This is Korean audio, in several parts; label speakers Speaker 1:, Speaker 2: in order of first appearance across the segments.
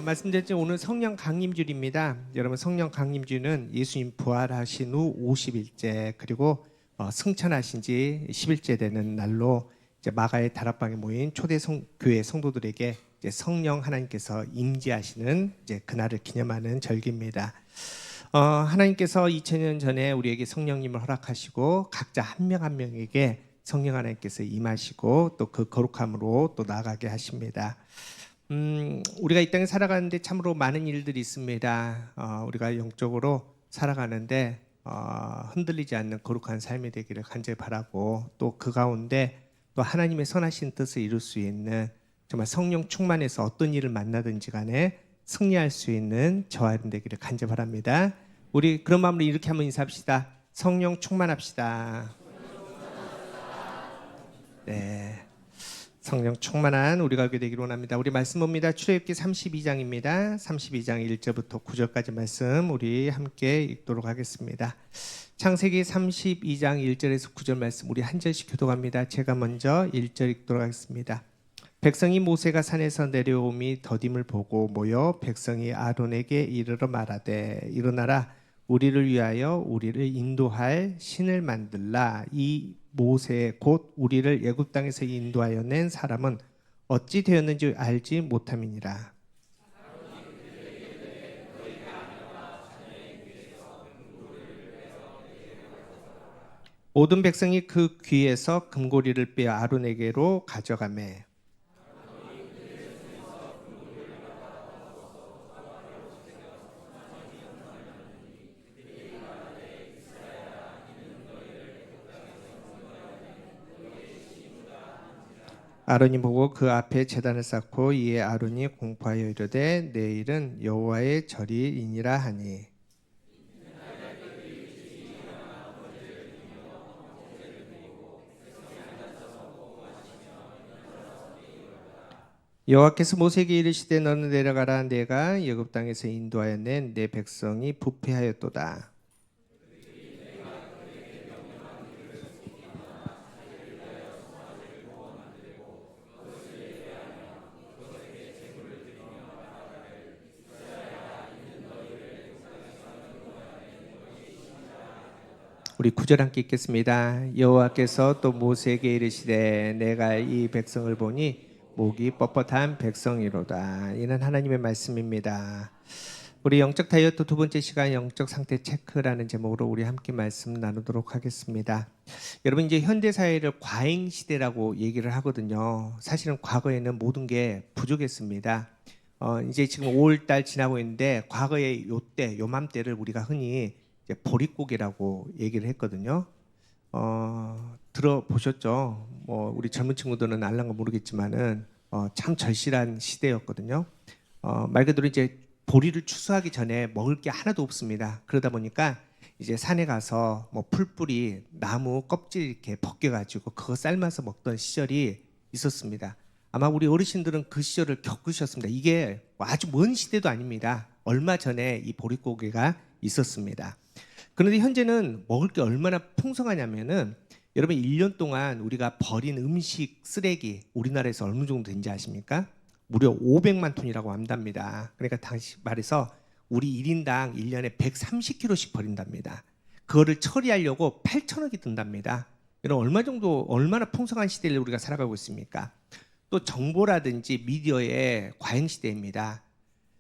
Speaker 1: 말씀드렸죠. 오늘 성령 강림주일입니다. 여러분 성령 강림주일은 예수님 부활하신 후 50일째 그리고 승천하신 지 10일째 되는 날로 이제 마가의 다락방에 모인 초대 교회 성도들에게 이제 성령 하나님께서 임재하시는 이제 그날을 기념하는 절기입니다. 하나님께서 2000년 전에 우리에게 성령님을 허락하시고 각자 한 명 한 명에게 성령 하나님께서 임하시고 또 그 거룩함으로 또 나아가게 하십니다. 우리가 이 땅에 살아가는데 참으로 많은 일들이 있습니다. 우리가 영적으로 살아가는데 흔들리지 않는 거룩한 삶이 되기를 간절히 바라고 또 그 가운데 또 하나님의 선하신 뜻을 이룰 수 있는 정말 성령 충만해서 어떤 일을 만나든지 간에 승리할 수 있는 저와 여러분 되기를 간절히 바랍니다. 우리 그런 마음으로 이렇게 한번 인사합시다. 성령 충만합시다. 네. 성령 충만한 우리가 되기를 원합니다. 우리 말씀 봅니다. 출애굽기 32장입니다. 32장 1절부터 9절까지 말씀 우리 함께 읽도록 하겠습니다. 창세기 32장 1절에서 9절 말씀 우리 한 절씩 교독합니다. 제가 먼저 1절 읽도록 하겠습니다. 백성이 모세가 산에서 내려옴이 더딤을 보고 모여 백성이 아론에게 이르러 말하되 일어나라 우리를 위하여 우리를 인도할 신을 만들라. 이 모세 곧 우리를 애굽 땅에서 인도하여 낸 사람은 어찌 되었는지 알지 못함이니라. 모든 백성이 그 귀에서 금고리를 빼어 아론에게로 가져가매 아론이 보고 그 앞에 제단을 쌓고 이에 아론이 공포하여 이르되 내일은 여호와의 절이니라 하니 여호와께서 모세에게 이르시되 너는 내려가라 내가 애굽 땅에서 인도하여 낸 내 백성이 부패하였도다. 우리 9절 함께 읽겠습니다. 여호와께서 또 모세에게 이르시되 내가 이 백성을 보니 목이 뻣뻣한 백성이로다. 이는 하나님의 말씀입니다. 우리 영적 다이어트 두 번째 시간 영적 상태 체크라는 제목으로 우리 함께 말씀 나누도록 하겠습니다. 여러분 이제 현대 사회를 과잉 시대라고 얘기를 하거든요. 사실은 과거에는 모든 게 부족했습니다. 이제 지금 5월달 지나고 있는데 과거에 요때 요맘때를 우리가 흔히 이제 보릿고개라고 얘기를 했거든요. 들어보셨죠? 우리 젊은 친구들은 알란가 모르겠지만은 참 절실한 시대였거든요. 말 그대로 이제 보리를 추수하기 전에 먹을 게 하나도 없습니다. 그러다 보니까 이제 산에 가서 뭐 풀뿌리, 나무 껍질 이렇게 벗겨가지고 그거 삶아서 먹던 시절이 있었습니다. 아마 우리 어르신들은 그 시절을 겪으셨습니다. 이게 아주 먼 시대도 아닙니다. 얼마 전에 이 보릿고개가 있었습니다. 그런데 현재는 먹을 게 얼마나 풍성하냐면은 여러분 1년 동안 우리가 버린 음식 쓰레기 우리나라에서 어느 정도 된지 아십니까? 무려 500만 톤이라고 한답니다. 그러니까 다시 말해서 우리 1인당 1년에 130kg씩 버린답니다. 그거를 처리하려고 8천억이 든답니다. 이런 얼마나 풍성한 시대를 우리가 살아가고 있습니까? 또 정보라든지 미디어의 과잉 시대입니다.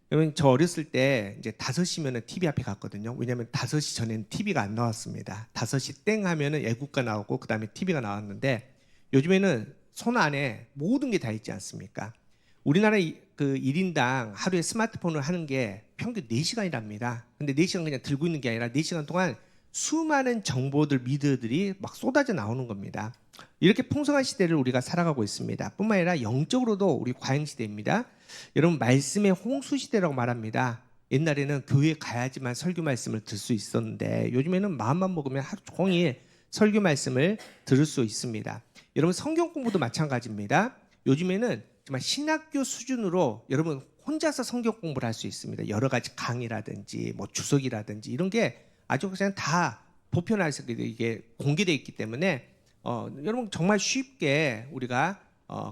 Speaker 1: 여러분 저 어렸을 때 이제 5시면은 TV 앞에 갔거든요. 왜냐하면 5시 전에는 TV가 안 나왔습니다. 5시 땡 하면은 애국가 나오고 그 다음에 TV가 나왔는데 요즘에는 손 안에 모든 게 다 있지 않습니까? 우리나라 그 1인당 하루에 스마트폰을 하는 게 평균 4시간이랍니다. 근데 4시간 그냥 들고 있는 게 아니라 4시간 동안 수많은 정보들, 미디어들이 막 쏟아져 나오는 겁니다. 이렇게 풍성한 시대를 우리가 살아가고 있습니다. 뿐만 아니라 영적으로도 우리 과잉 시대입니다. 여러분 말씀의 홍수 시대라고 말합니다. 옛날에는 교회에 가야지만 설교 말씀을 들을 수 있었는데 요즘에는 마음만 먹으면 하루 종일 설교 말씀을 들을 수 있습니다. 여러분 성경 공부도 마찬가지입니다. 요즘에는 정말 신학교 수준으로 여러분 혼자서 성경 공부를 할 수 있습니다. 여러 가지 강의라든지 뭐 주석이라든지 이런 게 아주 그냥 다 보편화해서 이게 공개되어 있기 때문에 여러분 정말 쉽게 우리가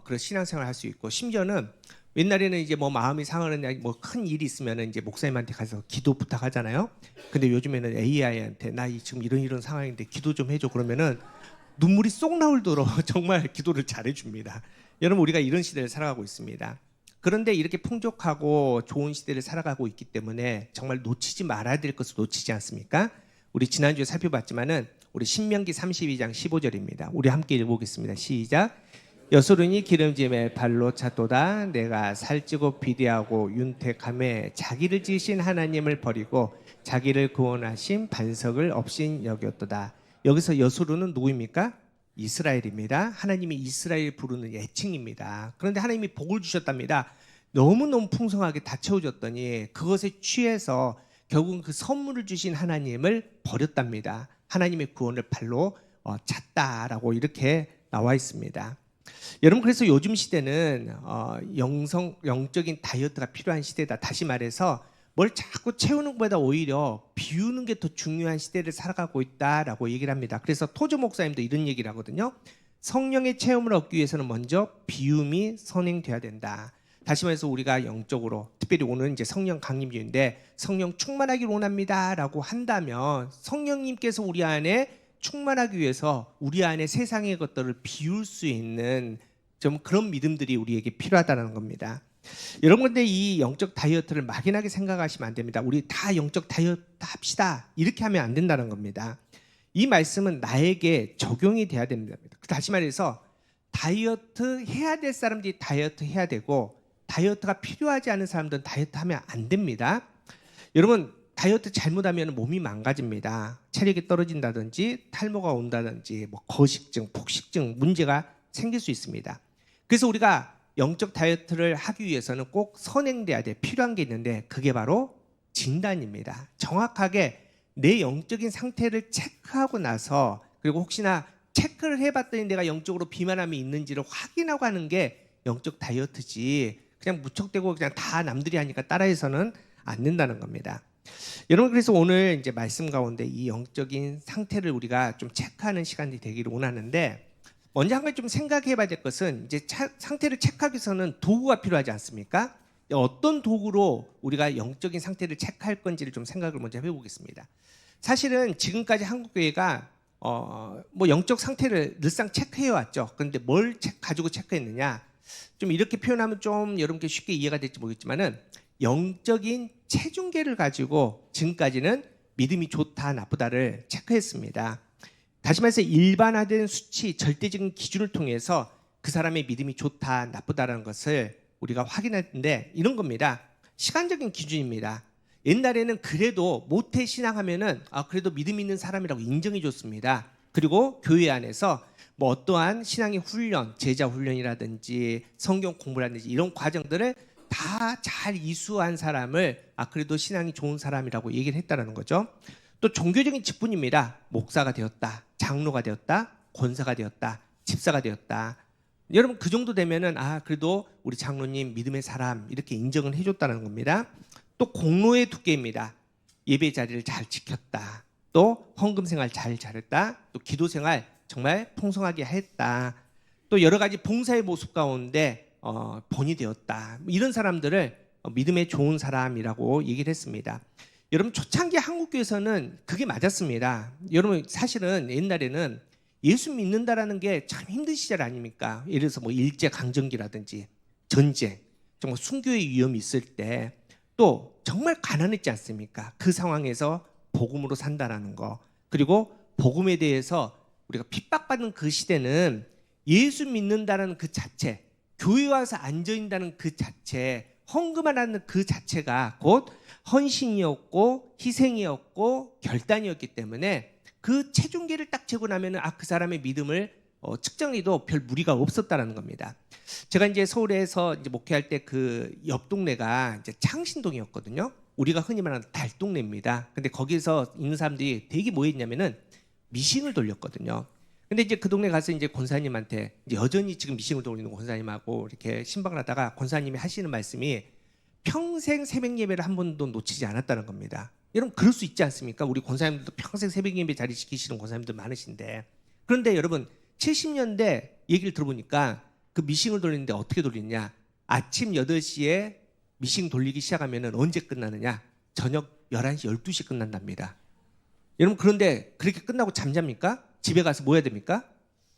Speaker 1: 그런 신앙생활을 할 수 있고 심지어는 옛날에는 이제 뭐 마음이 상하는 뭐 큰 일이 있으면 이제 목사님한테 가서 기도 부탁하잖아요. 근데 요즘에는 AI한테 나 지금 이런 상황인데 기도 좀 해줘 그러면은 눈물이 쏙 나올 도록 정말 기도를 잘해줍니다. 여러분 우리가 이런 시대를 살아가고 있습니다. 그런데 이렇게 풍족하고 좋은 시대를 살아가고 있기 때문에 정말 놓치지 말아야 될 것을 놓치지 않습니까? 우리 지난주에 살펴봤지만은 우리 신명기 32장 15절입니다. 우리 함께 읽어보겠습니다. 시작. 여소run이 기름짐에 발로 찼도다. 내가 살찌고 비대하고 윤택함에 자기를 지으신 하나님을 버리고 자기를 구원하신 반석을 없인 여겼도다. 여기서 여소run은 누구입니까? 이스라엘입니다. 하나님이 이스라엘 부르는 애칭입니다. 그런데 하나님이 복을 주셨답니다. 너무너무 풍성하게 다 채워줬더니 그것에 취해서 결국은 그 선물을 주신 하나님을 버렸답니다. 하나님의 구원을 발로 찼다라고 이렇게 나와 있습니다. 여러분 그래서 요즘 시대는 영적인 다이어트가 필요한 시대다. 다시 말해서 뭘 자꾸 채우는 것보다 오히려 비우는 게 더 중요한 시대를 살아가고 있다라고 얘기를 합니다. 그래서 토조 목사님도 이런 얘기를 하거든요. 성령의 체험을 얻기 위해서는 먼저 비움이 선행돼야 된다. 다시 말해서 우리가 영적으로 특별히 오늘 이제 성령 강림주인데 성령 충만하기를 원합니다라고 한다면 성령님께서 우리 안에 충만하기 위해서 우리 안에 세상의 것들을 비울 수 있는 좀 그런 믿음들이 우리에게 필요하다는 겁니다. 여러분 근데 이 영적 다이어트를 막연하게 생각하시면 안 됩니다. 우리 다 영적 다이어트 합시다 이렇게 하면 안 된다는 겁니다. 이 말씀은 나에게 적용이 돼야 됩니다. 다시 말해서 다이어트 해야 될 사람들이 다이어트 해야 되고 다이어트가 필요하지 않은 사람들은 다이어트 하면 안 됩니다. 여러분 다이어트 잘못하면 몸이 망가집니다. 체력이 떨어진다든지 탈모가 온다든지 뭐 거식증, 폭식증 문제가 생길 수 있습니다. 그래서 우리가 영적 다이어트를 하기 위해서는 꼭 선행돼야 돼 필요한 게 있는데 그게 바로 진단입니다. 정확하게 내 영적인 상태를 체크하고 나서 그리고 혹시나 체크를 해봤더니 내가 영적으로 비만함이 있는지를 확인하고 하는 게 영적 다이어트지 그냥 무척대고 그냥 다 남들이 하니까 따라해서는 안 된다는 겁니다. 여러분 그래서 오늘 이제 말씀 가운데 이 영적인 상태를 우리가 좀 체크하는 시간이 되기를 원하는데 먼저 한 가지 좀 생각해 봐야 될 것은 이제 상태를 체크하기 위해서는 도구가 필요하지 않습니까? 어떤 도구로 우리가 영적인 상태를 체크할 건지를 좀 생각을 먼저 해보겠습니다. 사실은 지금까지 한국교회가 뭐 영적 상태를 늘상 체크해 왔죠. 그런데 뭘 가지고 체크했느냐? 좀 이렇게 표현하면 좀 여러분께 쉽게 이해가 될지 모르겠지만은 영적인 체중계를 가지고 지금까지는 믿음이 좋다 나쁘다를 체크했습니다. 다시 말해서 일반화된 수치 절대적인 기준을 통해서 그 사람의 믿음이 좋다 나쁘다라는 것을 우리가 확인했는데 이런 겁니다. 시간적인 기준입니다. 옛날에는 그래도 모태신앙하면은 그래도 믿음 있는 사람이라고 인정해 줬습니다. 그리고 교회 안에서 뭐 어떠한 신앙의 훈련, 제자 훈련이라든지 성경 공부라든지 이런 과정들을 다 잘 이수한 사람을 그래도 신앙이 좋은 사람이라고 얘기를 했다는 거죠. 또 종교적인 직분입니다. 목사가 되었다, 장로가 되었다, 권사가 되었다, 집사가 되었다. 여러분 그 정도 되면은 그래도 우리 장로님 믿음의 사람 이렇게 인정을 해줬다는 겁니다. 또 공로의 두께입니다. 예배 자리를 잘 지켰다. 또 헌금 생활 잘 잘했다. 또 기도 생활 정말 풍성하게 했다. 또 여러 가지 봉사의 모습 가운데 본이 되었다. 이런 사람들을 믿음의 좋은 사람이라고 얘기를 했습니다. 여러분 초창기 한국교회에서는 그게 맞았습니다. 여러분 사실은 옛날에는 예수 믿는다라는 게 참 힘든 시절 아닙니까? 예를 들어서 뭐 일제강점기라든지 전쟁, 정말 순교의 위험이 있을 때 또 정말 가난했지 않습니까? 그 상황에서 복음으로 산다라는 거 그리고 복음에 대해서 우리가 핍박받는 그 시대는 예수 믿는다라는 그 자체 교회 와서 앉아있다는 그 자체 헌금하는 그 자체가 곧 헌신이었고 희생이었고 결단이었기 때문에 그 체중계를 딱 재고 나면은 그 사람의 믿음을 측정해도 별 무리가 없었다는 겁니다. 제가 이제 서울에서 이제 목회할 때 그 옆 동네가 이제 창신동이었거든요. 우리가 흔히 말하는 달동네입니다. 근데 거기서 있는 사람들이 되게 뭐 했냐면은 미싱을 돌렸거든요. 근데 이제 그 동네 가서 이제 권사님한테 이제 여전히 지금 미싱을 돌리는 권사님하고 이렇게 신방을 하다가 권사님이 하시는 말씀이 평생 새벽 예배를 한 번도 놓치지 않았다는 겁니다. 여러분 그럴 수 있지 않습니까? 우리 권사님들도 평생 새벽 예배 자리 지키시는 권사님들 많으신데 그런데 여러분 70년대 얘기를 들어보니까 그 미싱을 돌리는데 어떻게 돌리냐 아침 8시에 미싱 돌리기 시작하면 언제 끝나느냐? 저녁 11시, 12시 끝난답니다. 여러분 그런데 그렇게 끝나고 잠잡니까? 집에 가서 뭐 해야 됩니까?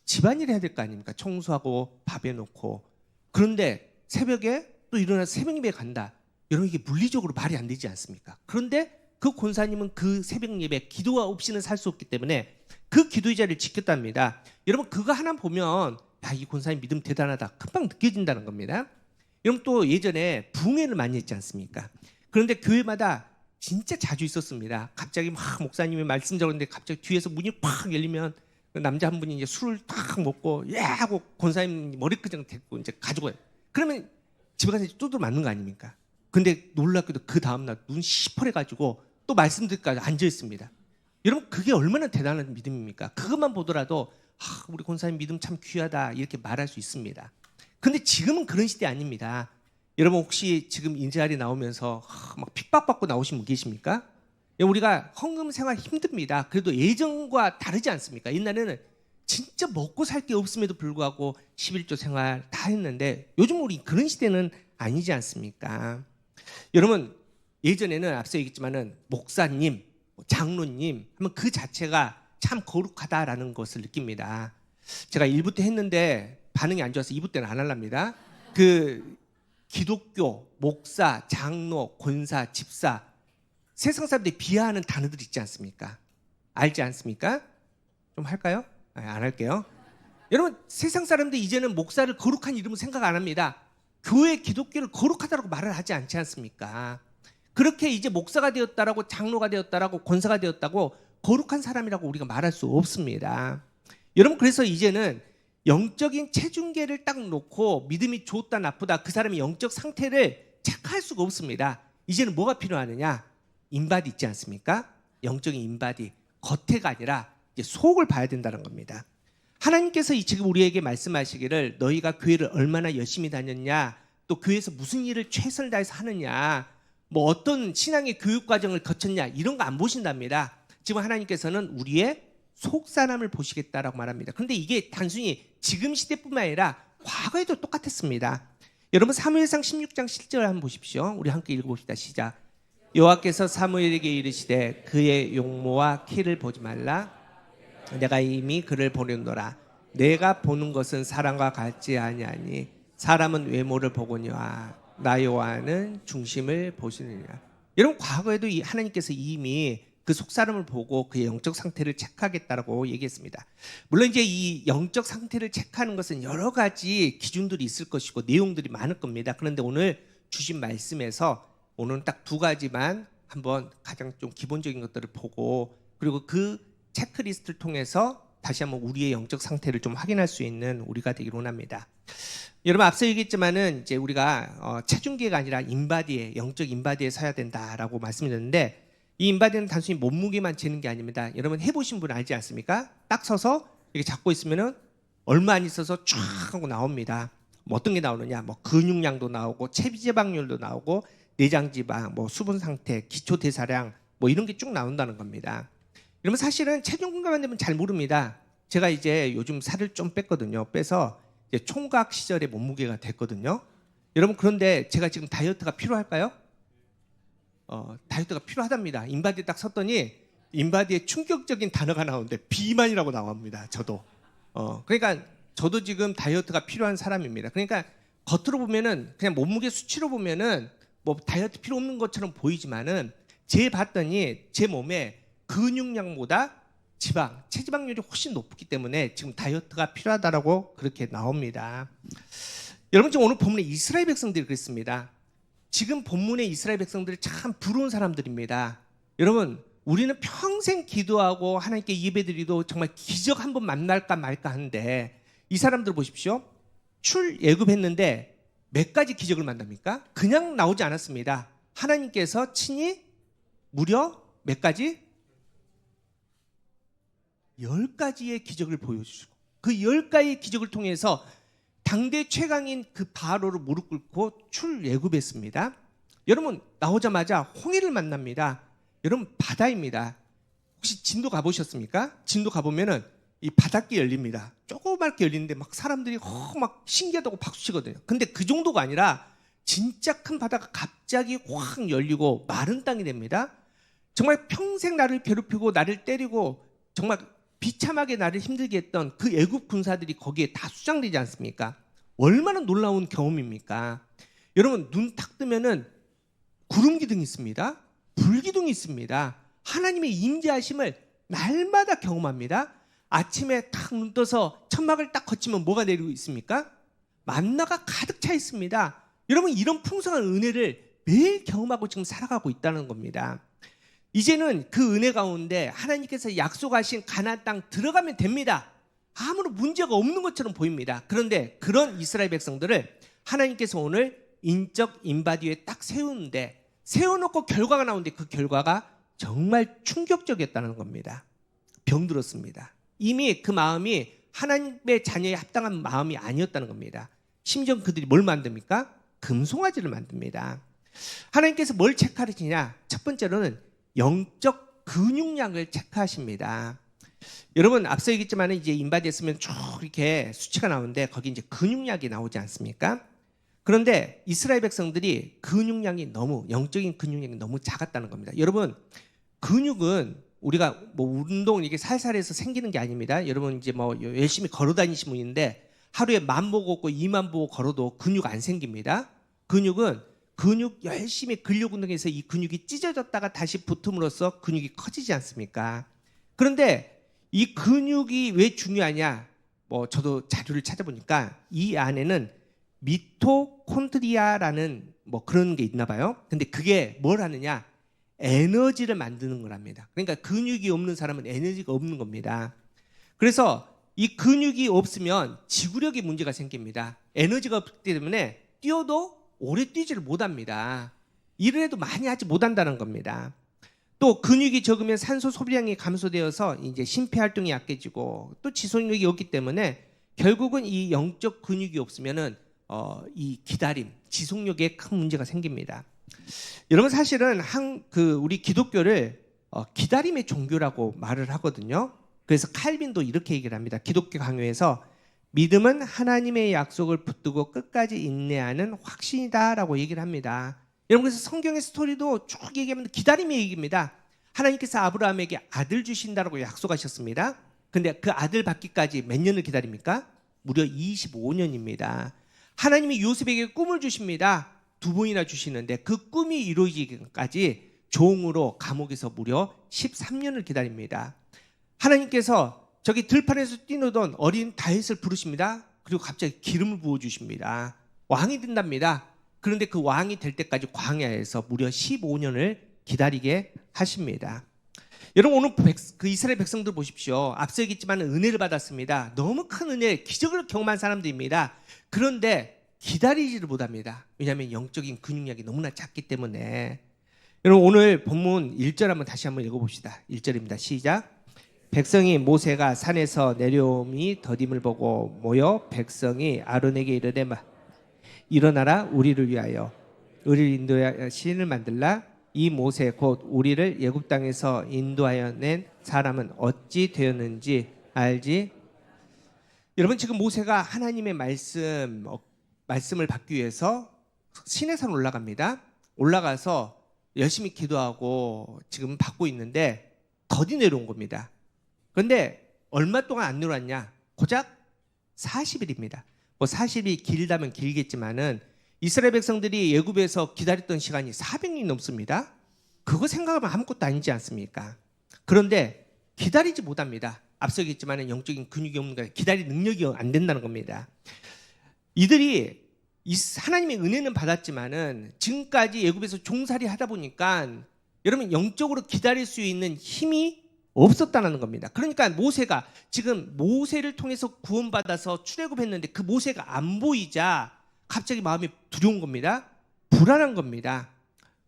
Speaker 1: 집안일 해야 될 거 아닙니까? 청소하고 밥 해놓고. 그런데 새벽에 또 일어나서 새벽 예배 간다. 여러분 이게 물리적으로 말이 안 되지 않습니까? 그런데 그 권사님은 그 새벽 예배 기도가 없이는 살 수 없기 때문에 그 기도의 자리를 지켰답니다. 여러분 그거 하나 보면 야, 이 권사님 믿음 대단하다. 금방 느껴진다는 겁니다. 여러분 또 예전에 부흥회를 많이 했지 않습니까? 그런데 교회마다 진짜 자주 있었습니다. 갑자기 막 목사님이 말씀 적었는데 갑자기 뒤에서 문이 팍 열리면 그 남자 한 분이 이제 술을 탁 먹고 야 하고 권사님 머리끄정 데리고 이제 가지고 그러면 집에 가서 두드려 맞는 거 아닙니까? 근데 놀랍게도 그 다음날 눈 시퍼래가지고 또 말씀 듣기까지 앉아 있습니다. 여러분 그게 얼마나 대단한 믿음입니까? 그것만 보더라도 우리 권사님 믿음 참 귀하다 이렇게 말할 수 있습니다. 근데 지금은 그런 시대 아닙니다. 여러분 혹시 지금 인재알이 나오면서 막 핍박받고 나오신 분 계십니까? 우리가 헌금 생활 힘듭니다. 그래도 예전과 다르지 않습니까? 옛날에는 진짜 먹고 살 게 없음에도 불구하고 11조 생활 다 했는데 요즘 우리 그런 시대는 아니지 않습니까? 여러분 예전에는 앞서 얘기했지만은 목사님, 장로님 하면 그 자체가 참 거룩하다라는 것을 느낍니다. 제가 1부 때 했는데 반응이 안 좋아서 2부 때는 안 할랍니다. 그 기독교, 목사, 장로, 권사, 집사 세상 사람들이 비하하는 단어들 있지 않습니까? 알지 않습니까? 좀 할까요? 안 할게요. 여러분 세상 사람들이 이제는 목사를 거룩한 이름으로 생각 안 합니다. 교회 기독교를 거룩하다고 말을 하지 않지 않습니까? 그렇게 이제 목사가 되었다라고 장로가 되었다라고 권사가 되었다고 거룩한 사람이라고 우리가 말할 수 없습니다. 여러분 그래서 이제는 영적인 체중계를 딱 놓고 믿음이 좋다 나쁘다 그 사람의 영적 상태를 체크할 수가 없습니다. 이제는 뭐가 필요하느냐? 인바디 있지 않습니까? 영적인 인바디 겉에가 아니라 이제 속을 봐야 된다는 겁니다. 하나님께서 지금 우리에게 말씀하시기를 너희가 교회를 얼마나 열심히 다녔냐 또 교회에서 무슨 일을 최선을 다해서 하느냐 뭐 어떤 신앙의 교육 과정을 거쳤냐 이런 거 안 보신답니다. 지금 하나님께서는 우리의 속사람을 보시겠다라고 말합니다. 그런데 이게 단순히 지금 시대뿐만 아니라 과거에도 똑같았습니다. 여러분 사무엘상 16장 7절 한번 보십시오. 우리 함께 읽어봅시다. 시작. 여호와께서 사무엘에게 이르시되 그의 용모와 키를 보지 말라. 내가 이미 그를 보려노라. 내가 보는 것은 사람과 같지 아니하니 사람은 외모를 보거니와 나 여호와는 중심을 보시느니라. 여러분 과거에도 하나님께서 이미 그 속사람을 보고 그의 영적 상태를 체크하겠다라고 얘기했습니다. 물론 이제 이 영적 상태를 체크하는 것은 여러 가지 기준들이 있을 것이고 내용들이 많을 겁니다. 그런데 오늘 주신 말씀에서 오늘은 딱 2가지만 한번 가장 좀 기본적인 것들을 보고 그리고 그 체크리스트를 통해서 다시 한번 우리의 영적 상태를 좀 확인할 수 있는 우리가 되기를 원합니다. 여러분 앞서 얘기했지만은 이제 우리가 체중계가 아니라 인바디에 영적 인바디에 서야 된다라고 말씀드렸는데 이 인바디는 단순히 몸무게만 재는 게 아닙니다. 여러분 해보신 분 알지 않습니까? 딱 서서 이렇게 잡고 있으면은 얼마 안 있어서 쫙 하고 나옵니다. 뭐 어떤 게 나오느냐? 뭐 근육량도 나오고 체지방률도 나오고 내장지방, 뭐 수분 상태, 기초 대사량 뭐 이런 게 쭉 나온다는 겁니다. 여러분 사실은 체중 공감만 되면 잘 모릅니다. 제가 이제 요즘 살을 좀 뺐거든요. 빼서 이제 총각 시절의 몸무게가 됐거든요. 여러분 그런데 제가 지금 다이어트가 필요할까요? 다이어트가 필요하답니다. 인바디에 딱 섰더니 인바디에 충격적인 단어가 나오는데 비만이라고 나옵니다. 저도. 그러니까 저도 지금 다이어트가 필요한 사람입니다. 그러니까 겉으로 보면은 그냥 몸무게 수치로 보면은 뭐 다이어트 필요 없는 것처럼 보이지만은 제 봤더니 제 몸에 근육량보다 지방, 체지방률이 훨씬 높기 때문에 지금 다이어트가 필요하다라고 그렇게 나옵니다. 여러분 지금 오늘 본문에 이스라엘 백성들이 그랬습니다. 지금 본문의 이스라엘 백성들이 참 부러운 사람들입니다. 여러분 우리는 평생 기도하고 하나님께 예배드리도 정말 기적 한번 만날까 말까 하는데 이 사람들 보십시오. 출애굽했는데 몇 가지 기적을 만납니까? 그냥 나오지 않았습니다. 하나님께서 친히 무려 몇 가지? 10가지의 기적을 보여주시고 그 10가지의 기적을 통해서 당대 최강인 그 바로를 무릎 꿇고 출애굽했습니다. 여러분 나오자마자 홍해를 만납니다. 여러분 바다입니다. 혹시 진도 가보셨습니까? 진도 가보면은 이 바닥이 열립니다. 조그맣게 열리는데 막 사람들이 막 신기하다고 박수치거든요. 근데 그 정도가 아니라 진짜 큰 바다가 갑자기 확 열리고 마른 땅이 됩니다. 정말 평생 나를 괴롭히고 나를 때리고 정말 비참하게 나를 힘들게 했던 그 애굽 군사들이 거기에 다 수장되지 않습니까? 얼마나 놀라운 경험입니까? 여러분, 눈 탁 뜨면은 구름 기둥이 있습니다. 불 기둥이 있습니다. 하나님의 임재하심을 날마다 경험합니다. 아침에 탁 눈 떠서 천막을 딱 거치면 뭐가 내리고 있습니까? 만나가 가득 차 있습니다. 여러분, 이런 풍성한 은혜를 매일 경험하고 지금 살아가고 있다는 겁니다. 이제는 그 은혜 가운데 하나님께서 약속하신 가나안 땅 들어가면 됩니다. 아무런 문제가 없는 것처럼 보입니다. 그런데 그런 이스라엘 백성들을 하나님께서 오늘 인적 인바디 위에 딱 세우는데, 세워놓고 결과가 나오는데 그 결과가 정말 충격적이었다는 겁니다. 병들었습니다. 이미 그 마음이 하나님의 자녀에 합당한 마음이 아니었다는 겁니다. 심지어 그들이 뭘 만듭니까? 금송아지를 만듭니다. 하나님께서 뭘 체크하시냐? 첫 번째로는 영적 근육량을 체크하십니다. 여러분, 앞서 얘기했지만 이제 인바디에 쓰면 쭉 이렇게 수치가 나오는데 거기 이제 근육량이 나오지 않습니까? 그런데 이스라엘 백성들이 근육량이 영적인 근육량이 너무 작았다는 겁니다. 여러분, 근육은 우리가 뭐 운동 이게 살살해서 생기는 게 아닙니다. 여러분 이제 뭐 열심히 걸어 다니시는 분인데 하루에 10,000보 걷고 20,000보 걸어도 근육 안 생깁니다. 근육 열심히 근력 운동해서 이 근육이 찢어졌다가 다시 붙음으로써 근육이 커지지 않습니까? 그런데 이 근육이 왜 중요하냐? 뭐 저도 자료를 찾아보니까 이 안에는 미토콘드리아라는 뭐 그런 게 있나 봐요. 근데 그게 뭘 하느냐? 에너지를 만드는 거랍니다. 그러니까 근육이 없는 사람은 에너지가 없는 겁니다. 그래서 이 근육이 없으면 지구력에 문제가 생깁니다. 에너지가 없기 때문에 뛰어도 오래 뛰지를 못합니다. 일을 해도 많이 하지 못한다는 겁니다. 또 근육이 적으면 산소 소비량이 감소되어서 이제 심폐 활동이 약해지고 또 지속력이 없기 때문에 결국은 이 영적 근육이 없으면은 이 기다림, 지속력에 큰 문제가 생깁니다. 여러분, 사실은 우리 기독교를 기다림의 종교라고 말을 하거든요. 그래서 칼빈도 이렇게 얘기를 합니다. 기독교 강요에서 믿음은 하나님의 약속을 붙들고 끝까지 인내하는 확신이다라고 얘기를 합니다. 여러분, 그래서 성경의 스토리도 쭉 얘기하면 기다림의 얘기입니다. 하나님께서 아브라함에게 아들 주신다라고 약속하셨습니다. 근데 그 아들 받기까지 몇 년을 기다립니까? 무려 25년입니다. 하나님이 요셉에게 꿈을 주십니다. 2번이나 주시는데 그 꿈이 이루어지기까지 종으로 감옥에서 무려 13년을 기다립니다. 하나님께서 저기 들판에서 뛰노던 어린 다윗을 부르십니다. 그리고 갑자기 기름을 부어주십니다. 왕이 된답니다. 그런데 그 왕이 될 때까지 광야에서 무려 15년을 기다리게 하십니다. 여러분, 오늘 그 이스라엘 백성들 보십시오. 앞서 얘기했지만 은혜를 받았습니다. 너무 큰 은혜, 기적을 경험한 사람들입니다. 그런데 기다리지를 못합니다. 왜냐하면 영적인 근육량이 너무나 작기 때문에. 여러분, 오늘 본문 1절 다시 한번 읽어봅시다. 1절입니다. 시작. 백성이 모세가 산에서 내려옴이 더딤을 보고 모여 백성이 아론에게 이르되 일어나라, 우리를 위하여 우리를 인도하여 신을 만들라. 이 모세 곧 우리를 애굽 땅에서 인도하여 낸 사람은 어찌 되었는지 알지? 여러분, 지금 모세가 하나님의 말씀을 받기 위해서 시내산 올라갑니다. 올라가서 열심히 기도하고 지금 받고 있는데 더디 내려온 겁니다. 그런데 얼마 동안 안 내려왔냐? 고작 40일입니다. 뭐 40일이 길다면 길겠지만은 이스라엘 백성들이 애굽에서 기다렸던 시간이 400년이 넘습니다. 그거 생각하면 아무것도 아니지 않습니까? 그런데 기다리지 못합니다. 앞서 얘기했지만 영적인 근육이 없는 거예요. 기다릴 능력이 안 된다는 겁니다. 이들이 하나님의 은혜는 받았지만은 지금까지 애굽에서 종살이 하다 보니까 여러분, 영적으로 기다릴 수 있는 힘이 없었다는 겁니다. 그러니까 모세가 지금 모세를 통해서 구원받아서 출애굽했는데 그 모세가 안 보이자 갑자기 마음이 두려운 겁니다. 불안한 겁니다.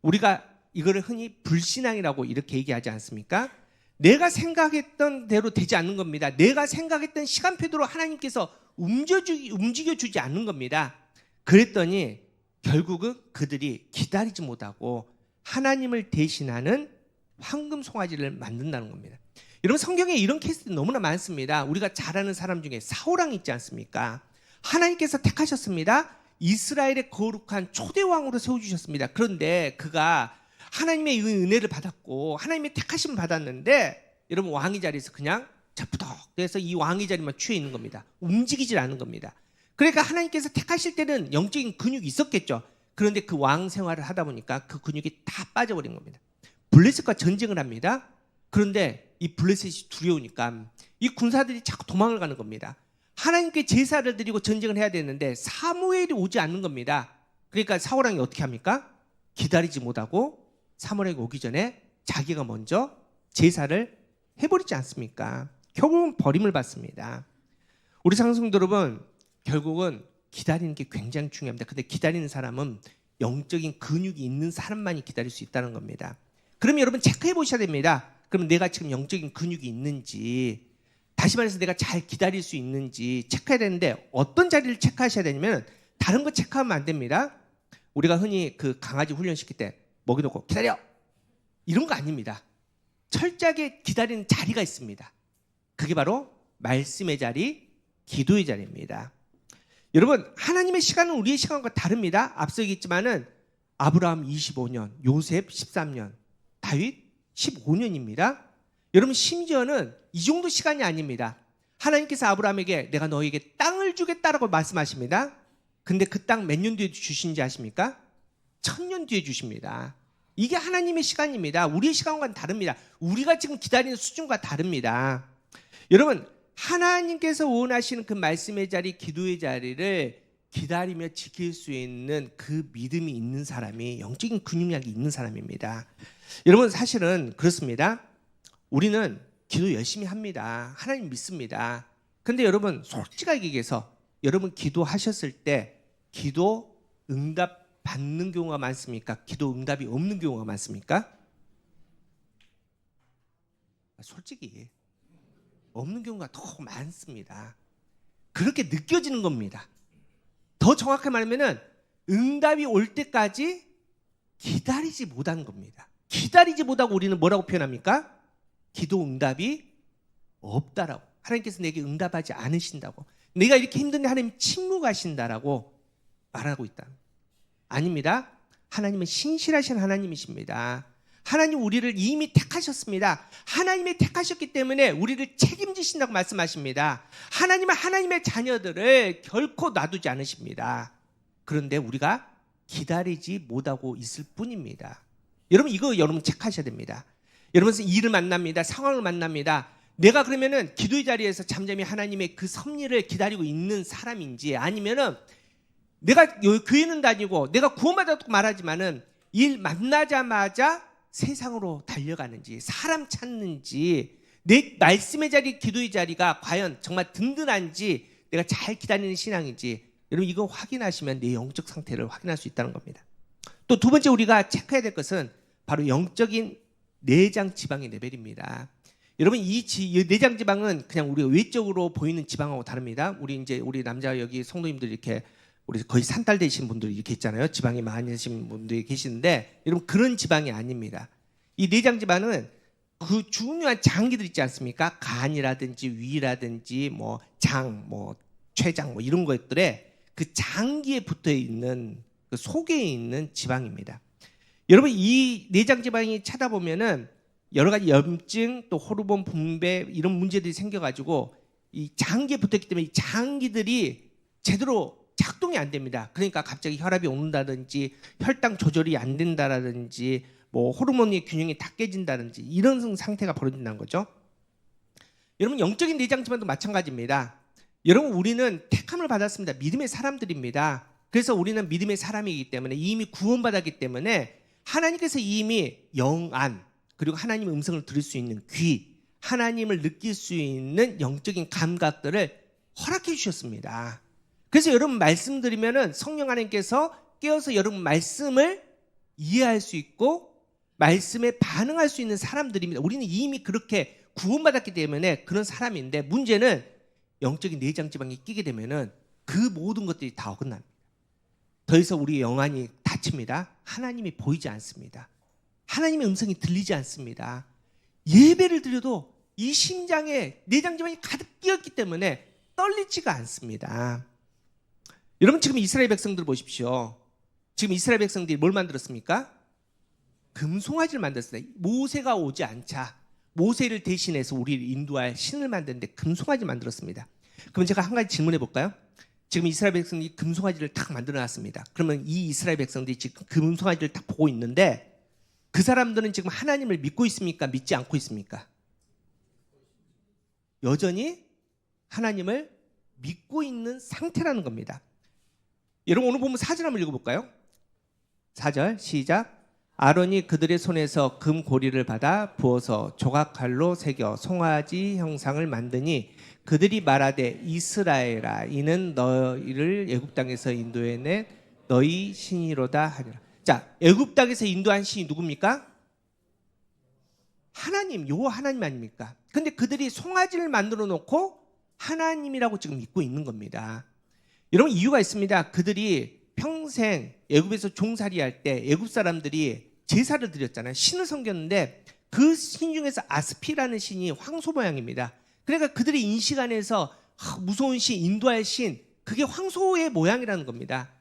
Speaker 1: 우리가 이거를 흔히 불신앙이라고 이렇게 얘기하지 않습니까? 내가 생각했던 대로 되지 않는 겁니다. 내가 생각했던 시간표대로 하나님께서 움직여주지 않는 겁니다. 그랬더니 결국은 그들이 기다리지 못하고 하나님을 대신하는 황금 송아지를 만든다는 겁니다. 여러분 성경에 이런 케이스들이 너무나 많습니다. 우리가 잘 아는 사람 중에 사울왕 있지 않습니까? 하나님께서 택하셨습니다. 이스라엘의 거룩한 초대왕으로 세워주셨습니다. 그런데 그가 하나님의 은혜를 받았고 하나님의 택하심을 받았는데 여러분 왕의 자리에서 그냥 자푸덕 돼서 이 왕의 자리만 취해 있는 겁니다. 움직이질 않는 겁니다. 그러니까 하나님께서 택하실 때는 영적인 근육이 있었겠죠. 그런데 그 왕 생활을 하다 보니까 그 근육이 다 빠져버린 겁니다. 블레셋과 전쟁을 합니다. 그런데 이 블레셋이 두려우니까 이 군사들이 자꾸 도망을 가는 겁니다. 하나님께 제사를 드리고 전쟁을 해야 되는데 사무엘이 오지 않는 겁니다. 그러니까 사울왕이 어떻게 합니까? 기다리지 못하고 사무엘이 오기 전에 자기가 먼저 제사를 해버리지 않습니까? 결국은 버림을 받습니다. 우리 상승도 여러분, 결국은 기다리는 게 굉장히 중요합니다. 근데 기다리는 사람은 영적인 근육이 있는 사람만이 기다릴 수 있다는 겁니다. 그러면 여러분 체크해 보셔야 됩니다. 그럼 내가 지금 영적인 근육이 있는지, 다시 말해서 내가 잘 기다릴 수 있는지 체크해야 되는데 어떤 자리를 체크하셔야 되냐면 다른 거 체크하면 안 됩니다. 우리가 흔히 그 강아지 훈련시킬 때 먹이 놓고 기다려 이런 거 아닙니다. 철저하게 기다리는 자리가 있습니다. 그게 바로 말씀의 자리, 기도의 자리입니다. 여러분 하나님의 시간은 우리의 시간과 다릅니다. 앞서 얘기했지만은 아브라함 25년, 요셉 13년, 다윗 15년입니다. 여러분 심지어는 이 정도 시간이 아닙니다. 하나님께서 아브라함에게 내가 너에게 땅을 주겠다라고 말씀하십니다. 근데 그 땅 몇 년 뒤에 주신지 아십니까? 1000년 뒤에 주십니다. 이게 하나님의 시간입니다. 우리의 시간과는 다릅니다. 우리가 지금 기다리는 수준과 다릅니다. 여러분 하나님께서 원하시는 그 말씀의 자리, 기도의 자리를 기다리며 지킬 수 있는 그 믿음이 있는 사람이 영적인 근육량이 있는 사람입니다. 여러분 사실은 그렇습니다. 우리는 기도 열심히 합니다. 하나님 믿습니다. 근데 여러분 솔직하게 얘기해서 여러분 기도하셨을 때 기도 응답 받는 경우가 많습니까? 기도 응답이 없는 경우가 많습니까? 솔직히 없는 경우가 더 많습니다. 그렇게 느껴지는 겁니다. 더 정확하게 말하면 응답이 올 때까지 기다리지 못한 겁니다. 기다리지 못하고 우리는 뭐라고 표현합니까? 기도 응답이 없다라고. 하나님께서 내게 응답하지 않으신다고. 내가 이렇게 힘든데 하나님 침묵하신다라고 말하고 있다. 아닙니다. 하나님은 신실하신 하나님이십니다. 하나님 우리를 이미 택하셨습니다. 하나님이 택하셨기 때문에 우리를 책임지신다고 말씀하십니다. 하나님은 하나님의 자녀들을 결코 놔두지 않으십니다. 그런데 우리가 기다리지 못하고 있을 뿐입니다. 여러분 이거 여러분 체크하셔야 됩니다. 여러분 일을 만납니다. 상황을 만납니다. 내가 그러면은 기도의 자리에서 잠잠히 하나님의 그 섭리를 기다리고 있는 사람인지 아니면은 내가 교회는 다니고 내가 구원받았다고 말하지만은 일 만나자마자 세상으로 달려가는지 사람 찾는지 내 말씀의 자리, 기도의 자리가 과연 정말 든든한지 내가 잘 기다리는 신앙인지 여러분 이거 확인하시면 내 영적 상태를 확인할 수 있다는 겁니다. 또 두 번째 우리가 체크해야 될 것은 바로 영적인 내장 지방의 레벨입니다. 여러분 이 내장 지방은 그냥 우리가 외적으로 보이는 지방하고 다릅니다. 우리 남자 여기 성도님들 이렇게 우리 거의 산딸 되신 분들이 이렇게 있잖아요. 지방이 많으신 분들이 계시는데 여러분 그런 지방이 아닙니다. 이 내장 지방은 그 중요한 장기들 있지 않습니까? 간이라든지 위라든지 뭐 장, 뭐 췌장 뭐 이런 것들에 그 장기에 붙어 있는 그 속에 있는 지방입니다. 여러분 이 내장 지방이 찾아보면은 여러 가지 염증 또 호르몬 분배 이런 문제들이 생겨가지고 이 장기에 붙어있기 때문에 이 장기들이 제대로 작동이 안 됩니다. 그러니까 갑자기 혈압이 오른다든지 혈당 조절이 안 된다라든지 뭐 호르몬의 균형이 다 깨진다든지 이런 상태가 벌어진다는 거죠. 여러분 영적인 내장 지방도 마찬가지입니다. 여러분 우리는 택함을 받았습니다. 믿음의 사람들입니다. 그래서 우리는 믿음의 사람이기 때문에 이미 구원받았기 때문에 하나님께서 이미 영안 그리고 하나님의 음성을 들을 수 있는 귀, 하나님을 느낄 수 있는 영적인 감각들을 허락해 주셨습니다. 그래서 여러분 말씀드리면은 성령 하나님께서 깨어서 여러분 말씀을 이해할 수 있고 말씀에 반응할 수 있는 사람들입니다. 우리는 이미 그렇게 구원받았기 때문에 그런 사람인데 문제는 영적인 내장 지방이 끼게 되면은 그 모든 것들이 다 어긋납니다. 더 이상 우리의 영안이 닫힙니다. 하나님이 보이지 않습니다. 하나님의 음성이 들리지 않습니다. 예배를 드려도 이 심장에 내장 지방이 가득 끼었기 때문에 떨리지가 않습니다. 여러분 지금 이스라엘 백성들 보십시오. 지금 이스라엘 백성들이 뭘 만들었습니까? 금송아지를 만들었습니다. 모세가 오지 않자 모세를 대신해서 우리를 인도할 신을 만드는데 금송아지를 만들었습니다. 그럼 제가 한 가지 질문해 볼까요? 지금 이스라엘 백성들이 금송아지를 딱 만들어 놨습니다. 그러면 이 이스라엘 백성들이 지금 금송아지를 딱 보고 있는데 그 사람들은 지금 하나님을 믿고 있습니까? 믿지 않고 있습니까? 여전히 하나님을 믿고 있는 상태라는 겁니다. 여러분 오늘 보면 4절 한번 읽어볼까요? 4절 시작. 아론이 그들의 손에서 금고리를 받아 부어서 조각칼로 새겨 송아지 형상을 만드니 그들이 말하되 이스라엘아 이는 너희를 애굽 땅에서 인도해낸 너희 신이로다 하리라. 자, 애굽 땅에서 인도한 신이 누굽니까? 하나님, 여호와 하나님 아닙니까? 근데 그들이 송아지를 만들어 놓고 하나님이라고 지금 믿고 있는 겁니다. 여러분 이유가 있습니다. 그들이 평생 애굽에서 종살이할 때 애굽 사람들이 제사를 드렸잖아요. 신을 섬겼는데 그 신 중에서 아스피라는 신이 황소 모양입니다. 그러니까 그들의 인식 안에서 무서운 신, 인도할 신, 그게 황소의 모양이라는 겁니다.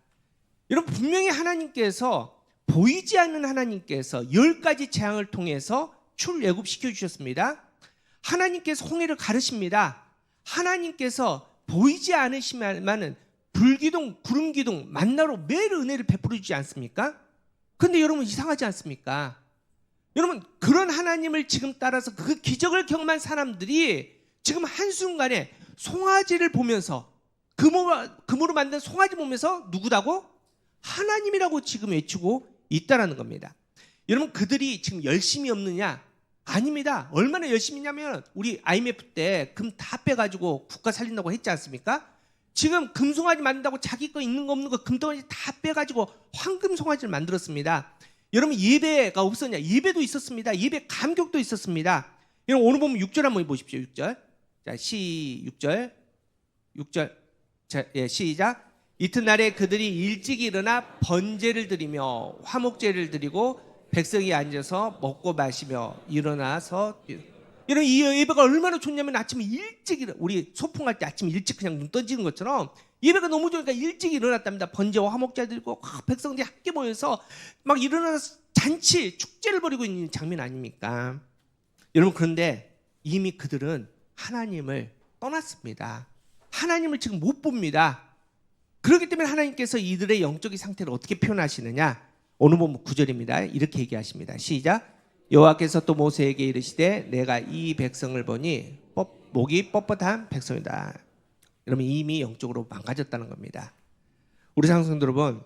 Speaker 1: 여러분 분명히 하나님께서 보이지 않는 하나님께서 10가지 재앙을 통해서 출애굽시켜 주셨습니다. 하나님께서 홍해를 가르십니다. 하나님께서 보이지 않으시면은 불기둥, 구름기둥, 만나로 매일 은혜를 베풀어 주지 않습니까? 근데 여러분 이상하지 않습니까? 여러분 그런 하나님을 지금 따라서 그 기적을 경험한 사람들이 지금 한순간에 송아지를 보면서 금으로 만든 송아지 보면서 누구라고? 하나님이라고 지금 외치고 있다라는 겁니다. 여러분 그들이 지금 열심이 없느냐? 아닙니다. 얼마나 열심히냐면 우리 IMF 때 금 다 빼가지고 국가 살린다고 했지 않습니까? 지금 금송아지 만든다고 자기 거 있는 거 없는 거 금덩어리 다 빼가지고 황금 송아지를 만들었습니다. 여러분 예배가 없었냐? 예배도 있었습니다. 예배 감격도 있었습니다. 여러분 오늘 보면 6절 한번 보십시오. 6절. 자, 6절. 자, 시작. 이튿날에 그들이 일찍 일어나 번제를 드리며 화목제를 드리고 백성이 앉아서 먹고 마시며 일어나서 이런 이 예배가 얼마나 좋냐면 아침에 일찍 우리 소풍 갈 때 아침 일찍 그냥 눈 던지는 것처럼 예배가 너무 좋으니까 일찍 일어났답니다. 번제와 화목제 드리고 백성들이 함께 모여서 막 일어나서 잔치 축제를 벌이고 있는 장면 아닙니까? 여러분 그런데 이미 그들은 하나님을 떠났습니다. 하나님을 지금 못 봅니다. 그렇기 때문에 하나님께서 이들의 영적인 상태를 어떻게 표현하시느냐? 오늘 보면 9절입니다. 이렇게 얘기하십니다. 시작. 여호와께서 또 모세에게 이르시되 내가 이 백성을 보니 목이 뻣뻣한 백성이다. 여러분 이미 영적으로 망가졌다는 겁니다. 우리 상승들 여러분,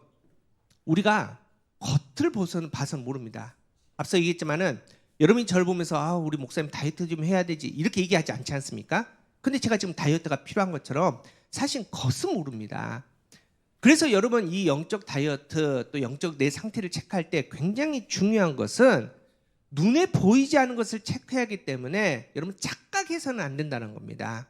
Speaker 1: 우리가 겉을 봐서는 모릅니다. 앞서 얘기했지만은 여러분이 저를 보면서 우리 목사님 다이어트 좀 해야 되지 이렇게 얘기하지 않지 않습니까? 근데 제가 지금 다이어트가 필요한 것처럼 사실 겉은 모릅니다. 그래서 여러분 이 영적 다이어트 또 영적 내 상태를 체크할 때 굉장히 중요한 것은 눈에 보이지 않는 것을 체크해야 하기 때문에 여러분 착각해서는 안 된다는 겁니다.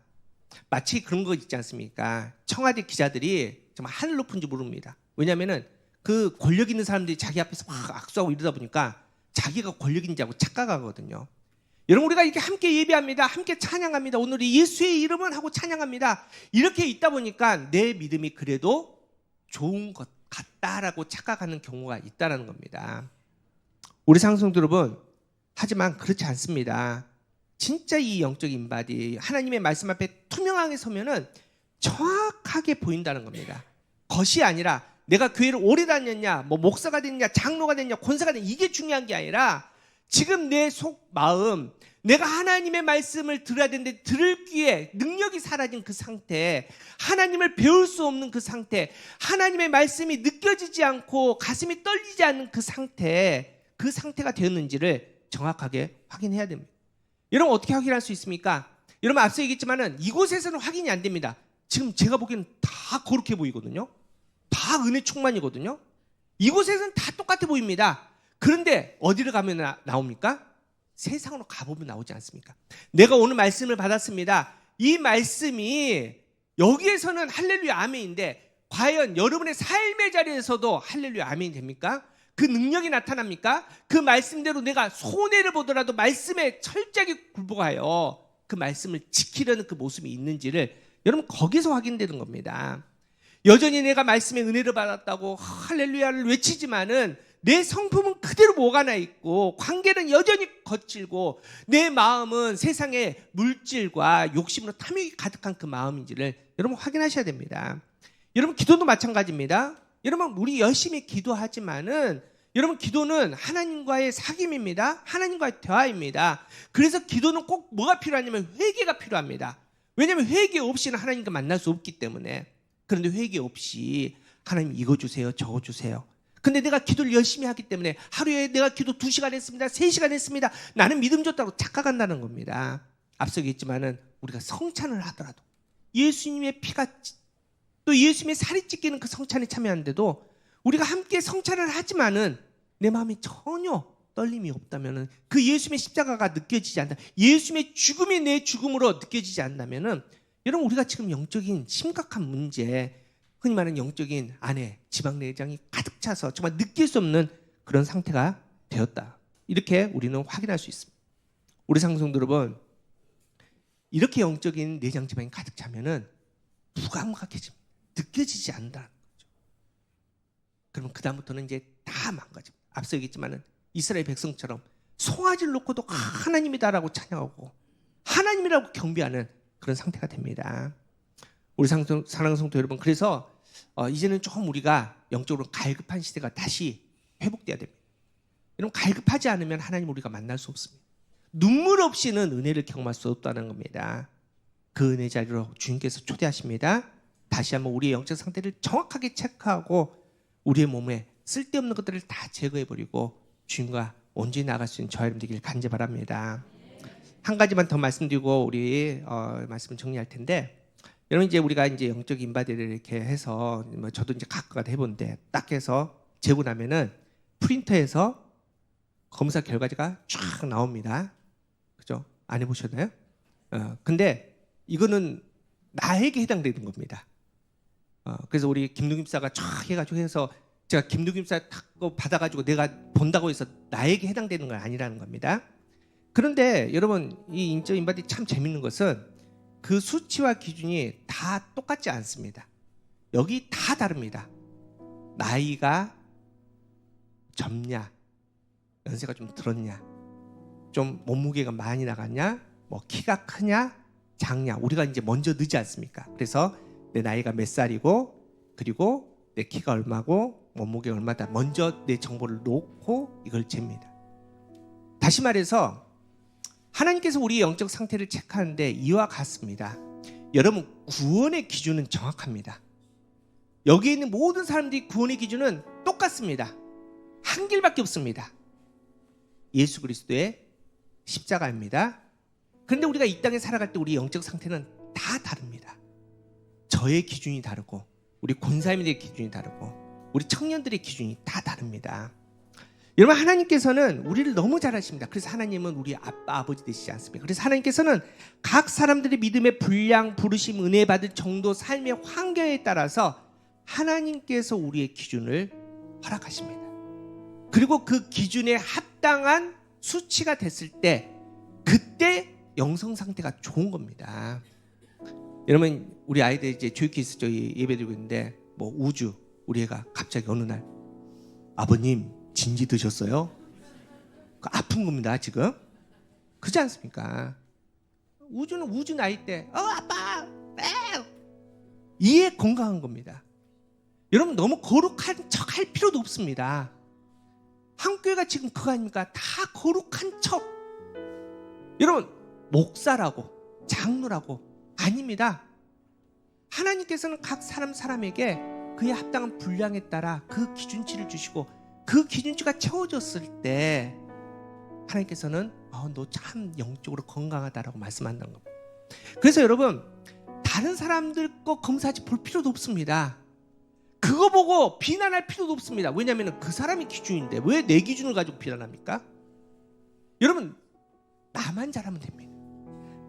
Speaker 1: 마치 그런 거 있지 않습니까? 청와대 기자들이 정말 하늘 높은지 모릅니다. 왜냐하면 그 권력 있는 사람들이 자기 앞에서 막 악수하고 이러다 보니까 자기가 권력 있는지 알고 착각하거든요. 여러분 우리가 이렇게 함께 예배합니다. 함께 찬양합니다. 오늘 예수의 이름은 하고 찬양합니다. 이렇게 있다 보니까 내 믿음이 그래도 좋은 것 같다라고 착각하는 경우가 있다는 겁니다. 우리 상승들 여러분, 하지만 그렇지 않습니다. 진짜 이 영적 인바디 하나님의 말씀 앞에 투명하게 서면은 정확하게 보인다는 겁니다. 것이 아니라 내가 교회를 오래 다녔냐, 뭐 목사가 됐냐, 장로가 됐냐, 권사가 됐냐 이게 중요한 게 아니라 지금 내 속 마음 내가 하나님의 말씀을 들어야 되는데 들을 귀에 능력이 사라진 그 상태, 하나님을 배울 수 없는 그 상태, 하나님의 말씀이 느껴지지 않고 가슴이 떨리지 않는 그 상태가 되었는지를 정확하게 확인해야 됩니다. 여러분 어떻게 확인할 수 있습니까? 여러분 앞서 얘기했지만은 이곳에서는 확인이 안 됩니다. 지금 제가 보기에는 다 거룩해 보이거든요. 다 은혜 충만이거든요. 이곳에서는 다 똑같아 보입니다. 그런데 어디를 가면 나옵니까? 세상으로 가보면 나오지 않습니까? 내가 오늘 말씀을 받았습니다. 이 말씀이 여기에서는 할렐루야 아멘인데 과연 여러분의 삶의 자리에서도 할렐루야 아멘이 됩니까? 그 능력이 나타납니까? 그 말씀대로 내가 손해를 보더라도 말씀에 철저하게 굴복하여 그 말씀을 지키려는 그 모습이 있는지를 여러분 거기서 확인되는 겁니다. 여전히 내가 말씀의 은혜를 받았다고 할렐루야를 외치지만은 내 성품은 그대로 모가나 있고 관계는 여전히 거칠고 내 마음은 세상의 물질과 욕심으로 탐욕이 가득한 그 마음인지를 여러분 확인하셔야 됩니다. 여러분 기도도 마찬가지입니다. 여러분 우리 열심히 기도하지만은 여러분 기도는 하나님과의 사귐입니다. 하나님과의 대화입니다. 그래서 기도는 꼭 뭐가 필요하냐면 회개가 필요합니다. 왜냐하면 회개 없이는 하나님과 만날 수 없기 때문에. 그런데 회개 없이 하나님 이거 주세요 저거 주세요. 근데 내가 기도를 열심히 하기 때문에 하루에 내가 기도 2시간 했습니다 3시간 했습니다 나는 믿음 줬다고 착각한다는 겁니다. 앞서 얘기했지만은 우리가 성찬을 하더라도 예수님의 피가 또 예수님의 살이 찢기는 그 성찬에 참여하는데도 우리가 함께 성찬을 하지만은 내 마음이 전혀 떨림이 없다면은 그 예수님의 십자가가 느껴지지 않다, 예수님의 죽음이 내 죽음으로 느껴지지 않는다면은 여러분 우리가 지금 영적인 심각한 문제, 흔히 말하는 영적인 안에 지방내장이 가득 차서 정말 느낄 수 없는 그런 상태가 되었다. 이렇게 우리는 확인할 수 있습니다. 우리 상성도 여러분 이렇게 영적인 내장 지방이 가득 차면은 무감각해집니다. 느껴지지 않는다는 거죠. 그러면 그 다음부터는 이제 다 망가집니다. 앞서 얘기했지만은 이스라엘 백성처럼 송아지를 놓고도 하나님이다라고 찬양하고 하나님이라고 경배하는 그런 상태가 됩니다. 우리 사랑하는 성도 여러분, 그래서 이제는 조금 우리가 영적으로 갈급한 시대가 다시 회복돼야 됩니다. 여러분 갈급하지 않으면 하나님 우리가 만날 수 없습니다. 눈물 없이는 은혜를 경험할 수 없다는 겁니다. 그 은혜 자리로 주님께서 초대하십니다. 다시 한번 우리의 영적 상태를 정확하게 체크하고 우리의 몸에 쓸데없는 것들을 다 제거해버리고 주님과 온전히 나갈 수 있는 저와 여러분 되길 간절히 바랍니다. 한 가지만 더 말씀드리고 우리 말씀을 정리할 텐데, 여러분 이제 우리가 이제 영적 인바디를 이렇게 해서 뭐 저도 이제 가끔가다 해보는데 딱 해서 재고 나면은 프린터에서 검사 결과가 쫙 나옵니다. 그죠? 안 해보셨나요? 근데 이거는 나에게 해당되는 겁니다. 그래서 우리 김누김사가 쫙 해가지고 해서 제가 김누김사 탁 받아가지고 내가 본다고 해서 나에게 해당되는 건 아니라는 겁니다. 그런데 여러분 이 인적 인바디 참 재밌는 것은 그 수치와 기준이 다 똑같지 않습니다. 여기 다 다릅니다. 나이가 젊냐, 연세가 좀 들었냐, 좀 몸무게가 많이 나갔냐, 뭐 키가 크냐, 작냐, 우리가 이제 먼저 늦지 않습니까? 그래서 내 나이가 몇 살이고 그리고 내 키가 얼마고 몸무게가 얼마다 먼저 내 정보를 놓고 이걸 잽니다. 다시 말해서 하나님께서 우리의 영적 상태를 체크하는데 이와 같습니다. 여러분 구원의 기준은 정확합니다. 여기에 있는 모든 사람들이 구원의 기준은 똑같습니다. 한 길밖에 없습니다. 예수 그리스도의 십자가입니다. 그런데 우리가 이 땅에 살아갈 때 우리 영적 상태는 다 다릅니다. 저의 기준이 다르고 우리 권사님들의 기준이 다르고 우리 청년들의 기준이 다 다릅니다. 여러분 하나님께서는 우리를 너무 잘 아십니다. 그래서 하나님은 우리 아빠 아버지 되시지 않습니까? 그래서 하나님께서는 각 사람들의 믿음의 분량, 부르심, 은혜 받을 정도, 삶의 환경에 따라서 하나님께서 우리의 기준을 허락하십니다. 그리고 그 기준에 합당한 수치가 됐을 때 그때 영성 상태가 좋은 겁니다. 여러분 우리 아이들 이제 교육기에서 저희 예배드리고 있는데 뭐 우주 우리 애가 갑자기 어느 날 아버님 진지 드셨어요? 아픈 겁니다 지금. 그렇지 않습니까? 우주는 우주 나이 때 아빠 이에 건강한 겁니다. 여러분 너무 거룩한 척 할 필요도 없습니다. 한교회가 지금 그거 아닙니까? 다 거룩한 척. 여러분 목사라고 장로라고 아닙니다. 하나님께서는 각 사람에게 그의 합당한 분량에 따라 그 기준치를 주시고 그 기준치가 채워졌을 때 하나님께서는 너 참 영적으로 건강하다라고 말씀한다는 겁니다. 그래서 여러분 다른 사람들 거 검사하지 볼 필요도 없습니다. 그거 보고 비난할 필요도 없습니다. 왜냐하면 그 사람이 기준인데 왜 내 기준을 가지고 비난합니까? 여러분 나만 잘하면 됩니다.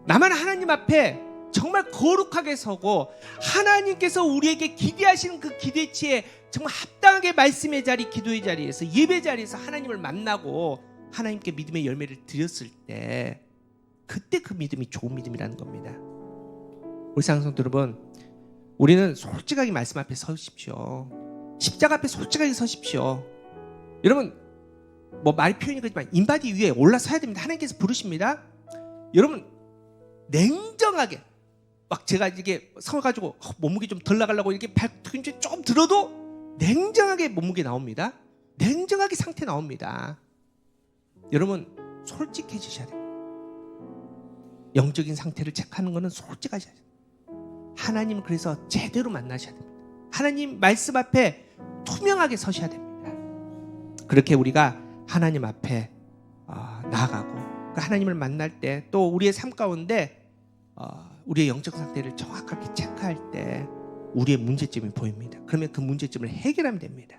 Speaker 1: 나만 하나님 앞에 정말 거룩하게 서고 하나님께서 우리에게 기대하시는 그 기대치에 정말 합당하게 말씀의 자리, 기도의 자리에서 예배 자리에서 하나님을 만나고 하나님께 믿음의 열매를 드렸을 때 그때 그 믿음이 좋은 믿음이라는 겁니다. 우리 사랑성도 여러분, 우리는 솔직하게 말씀 앞에 서십시오. 십자가 앞에 솔직하게 서십시오. 여러분, 뭐 말이 표현이 그렇지만 인바디 위에 올라서야 됩니다. 하나님께서 부르십니다. 여러분, 냉정하게 막 제가 이게 서가지고 몸무게 좀 덜 나가려고 이렇게 발뒤꿈치 조금 들어도 냉정하게 몸무게 나옵니다. 냉정하게 상태 나옵니다. 여러분, 솔직해지셔야 돼요. 영적인 상태를 체크하는 것은 솔직하셔야 돼요. 하나님 그래서 제대로 만나셔야 됩니다. 하나님 말씀 앞에 투명하게 서셔야 됩니다. 그렇게 우리가 하나님 앞에 나아가고 그 하나님을 만날 때 또 우리의 삶 가운데 우리의 영적 상태를 정확하게 체크할 때 우리의 문제점이 보입니다. 그러면 그 문제점을 해결하면 됩니다.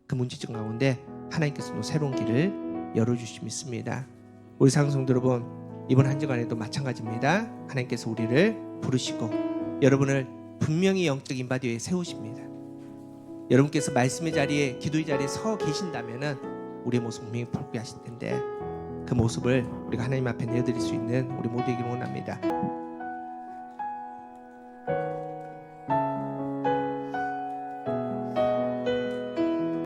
Speaker 1: 그 문제점 가운데 하나님께서 또 새로운 길을 열어주시 믿습니다. 우리 사랑성도 여러분, 이번 한 주간에도 마찬가지입니다. 하나님께서 우리를 부르시고 여러분을 분명히 영적 인바디 위에 세우십니다. 여러분께서 말씀의 자리에, 기도의 자리에 서 계신다면 우리의 모습 분명히 복귀하실 텐데 그 모습을 우리가 하나님 앞에 내어드릴 수 있는 우리 모두에게 원합니다.